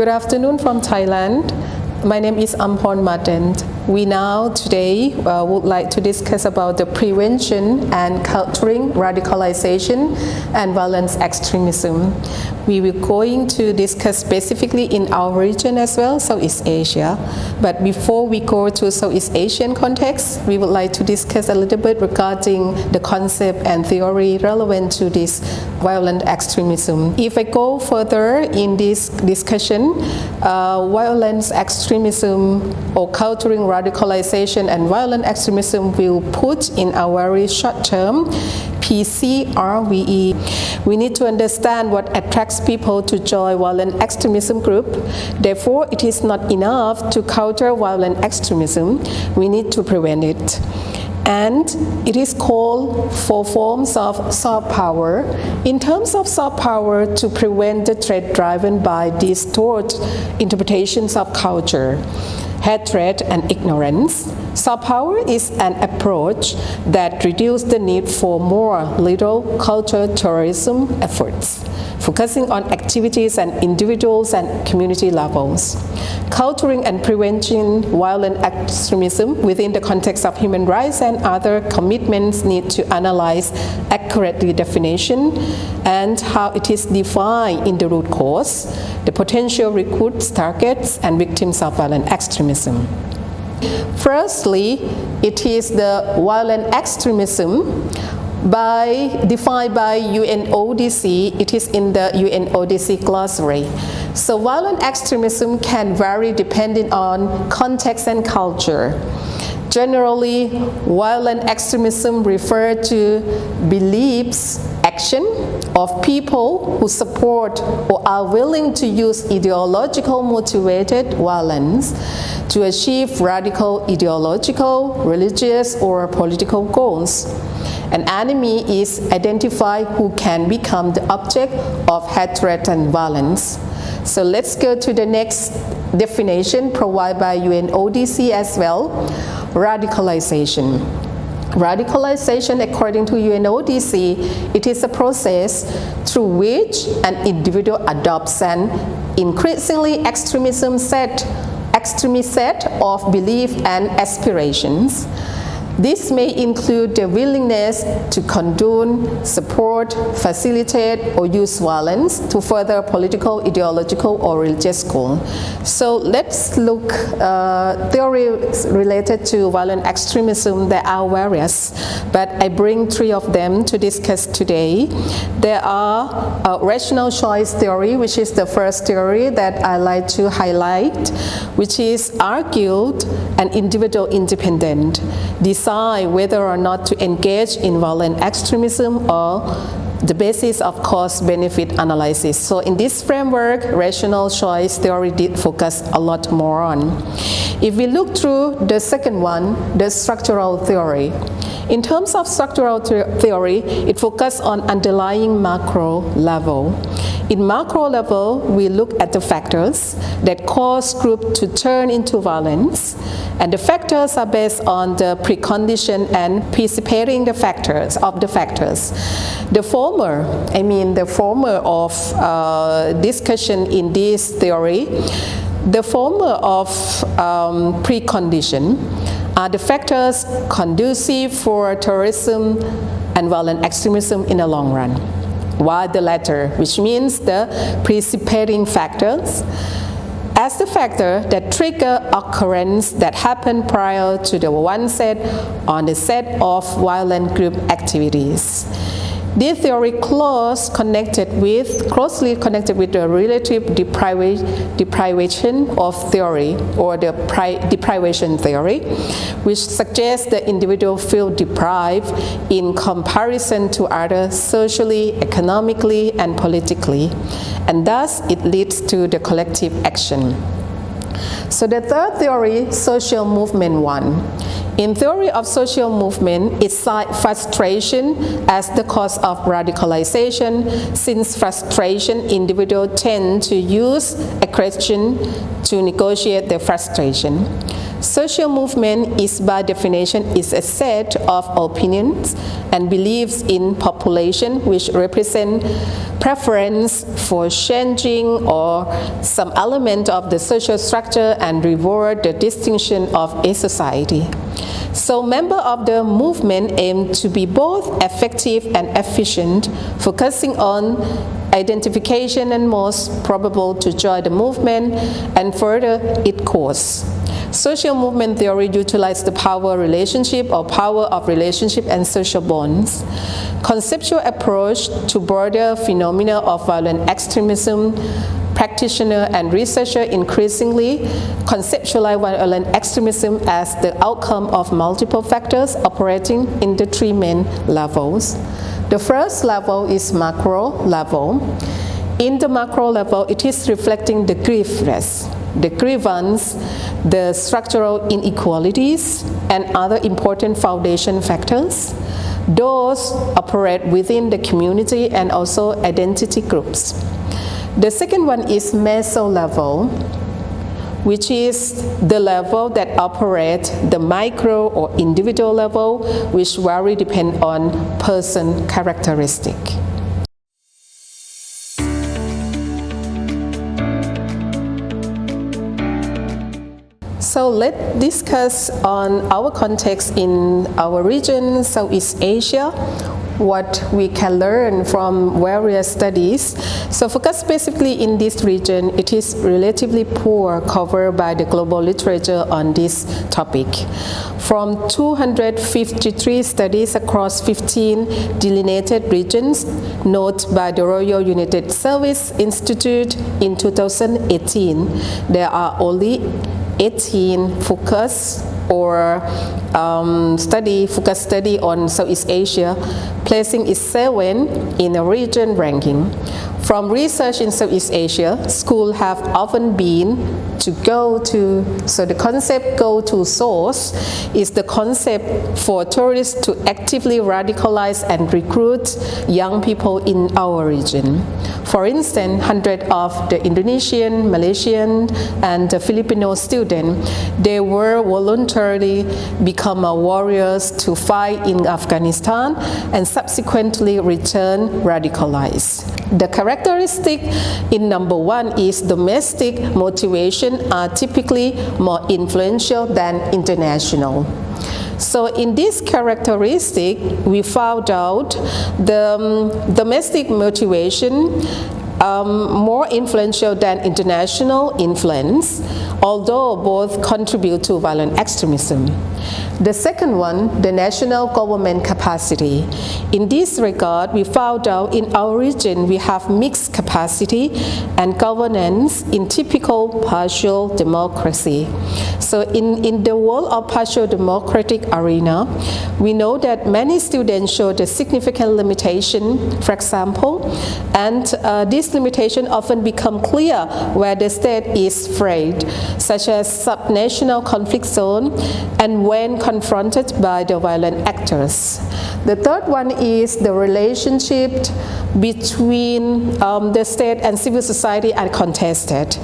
Good afternoon from Thailand. My name is Amporn Marddent. We now today would like to discuss about the prevention and countering radicalization and violent extremism. We will going to discuss specifically in our region as well, Southeast Asia. But before we go to Southeast Asian context, we would like to discuss a little bit regarding the concept and theory relevant to this violent extremism. If I go further in this discussion, violent extremism or countering radicalization and violent extremism will put in a very short term PCRVE. We need to understand what attracts people to join violent extremism group. Therefore, it is not enough to counter violent extremism. We need to prevent it. And it is called 4 forms of soft power. In terms of soft power, to prevent the threat driven by distorted interpretations of culture, hatred, and ignorance. Soft power is an approach that reduces the need for more literal culture terrorism efforts, focusing on activities and individuals and community levels. Countering and preventing violent extremism within the context of human rights and other commitments need to analyze accurately definition and how it is defined in the root cause, the potential recruits, targets, and victims of violent extremism. Firstly, it is the violent extremism defined by UNODC. It is in the UNODC glossary. So violent extremism can vary depending on context and culture. Generally, violent extremism refers to beliefs, action of people who support or are willing to use ideological motivated violence to achieve radical ideological, religious, or political goals. An enemy is identified who can become the object of hatred and violence. So let's go to the next definition provided by UNODC as well. Radicalization. Radicalization, according to UNODC, it is a process through which an individual adopts an increasingly extremist set of beliefs and aspirations. This may include the willingness to condone, support, facilitate, or use violence to further political, ideological, or religious goals. So let's look theories related to violent extremism. There are various, but I bring 3 of them to discuss today. There are rational choice theory, which is the first theory that I like to highlight, which is argued an individual independent decide whether or not to engage in violent extremism or the basis of cost-benefit analysis. So in this framework, rational choice theory did focus a lot more on. If we look through the second one, the structural theory. In terms of structural theory, it focuses on underlying macro level. In macro level, we look at the factors that cause groups to turn into violence, and the factors are based on the precondition and precipitating the factors. The former of discussion in this theory, the former of precondition are the factors conducive for terrorism and violent extremism in the long run, while the latter, which means the precipitating factors, as the factor that trigger occurrence that happen prior to the onset on the set of violent group activities. This theory closely connected with the relative deprivation of theory, or the deprivation theory, which suggests the individual feel deprived in comparison to others socially, economically, and politically, and thus it leads to the collective action. So the third theory, social movement 1. In theory of social movement, it cites frustration as the cause of radicalization. Since frustration, individuals tend to use aggression to negotiate their frustration. Social movement is by definition is a set of opinions and beliefs in population which represent preference for changing or some element of the social structure and reward the distinction of a society. So members of the movement aim to be both effective and efficient, focusing on identification and most probable to join the movement and further its cause. Social movement theory utilizes the power relationship or power of relationship and social bonds. Conceptual approach to broader phenomena of violent extremism, practitioner and researcher increasingly conceptualize violent extremism as the outcome of multiple factors operating in the three main levels. The first level is macro level. In the macro level, it is reflecting the grievance, the structural inequalities, and other important foundation factors. Those operate within the community and also identity groups. The second one is meso level, which is the level that operates the micro or individual level, which vary depend on person characteristic. So let's discuss on our context in our region, Southeast Asia, what we can learn from various studies. So focus specifically in this region, it is relatively poor covered by the global literature on this topic. From 253 studies across 15 delineated regions, noted by the Royal United Service Institute in 2018, there are only 18 focus or focus study on Southeast Asia, placing it 7 in a region ranking. From research in Southeast Asia, schools have often been to go to, so the concept go to source is the concept for tourists to actively radicalize and recruit young people in our region. For instance, hundreds of the Indonesian, Malaysian, and the Filipino students, they were voluntarily become warriors to fight in Afghanistan and subsequently return radicalized. The characteristic in number 1 is domestic motivation are typically more influential than international. So in this characteristic, we found out the domestic motivation more influential than international influence, although both contribute to violent extremism. The second one, the national government capacity. In this regard, we found out in our region we have mixed capacity and governance in typical partial democracy. So in the world of partial democratic arena, we know that many students show the significant limitation, for example, and this limitation often become clear where the state is frayed, such as subnational conflict zone and when confronted by the violent actors. The third one is the relationship between the state and civil society are contested,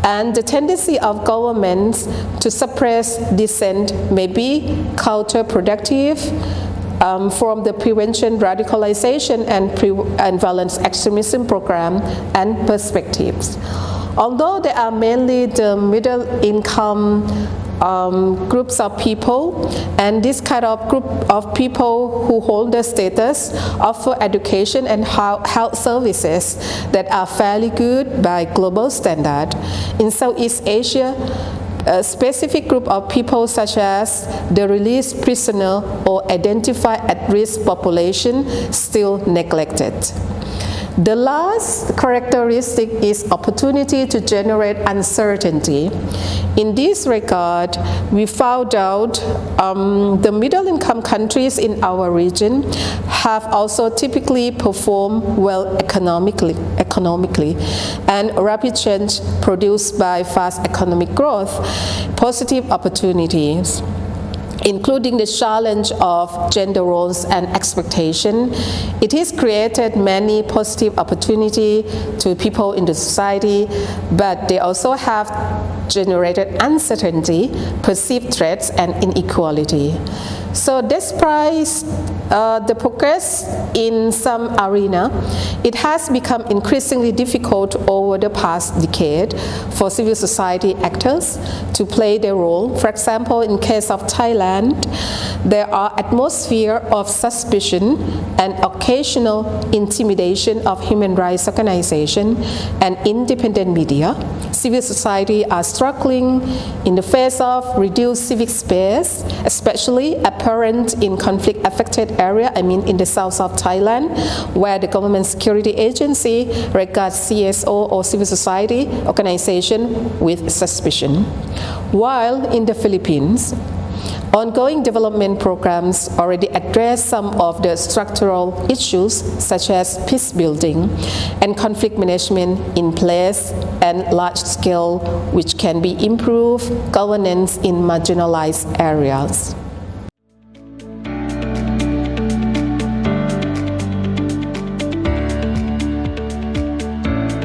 and the tendency of governments to suppress dissent may be counterproductive from the prevention, radicalization, and violent extremism program and perspectives. Although they are mainly the middle income groups of people, and this kind of group of people who hold the status offer education and health services that are fairly good by global standard. In Southeast Asia, a specific group of people such as the released prisoner or identified at-risk population still neglected. The last characteristic is opportunity to generate uncertainty. In this regard, we found out the middle-income countries in our region have also typically performed well economically, and rapid change produced by fast economic growth, positive opportunities. including the challenge of gender roles and expectation. It has created many positive opportunities to people in the society, but they also have generated uncertainty, perceived threats, and inequality. So despite the progress in some arena, it has become increasingly difficult over the past decade for civil society actors to play their role. For example, in case of Thailand, there are atmosphere of suspicion and occasional intimidation of human rights organizations and independent media. Civil society are struggling in the face of reduced civic space, especially apparent in conflict-affected area, in the south of Thailand, where the government security agency regards CSO or civil society organization with suspicion. While in the Philippines, ongoing development programs already address some of the structural issues such as peace building and conflict management in place and large scale, which can be improved governance in marginalized areas.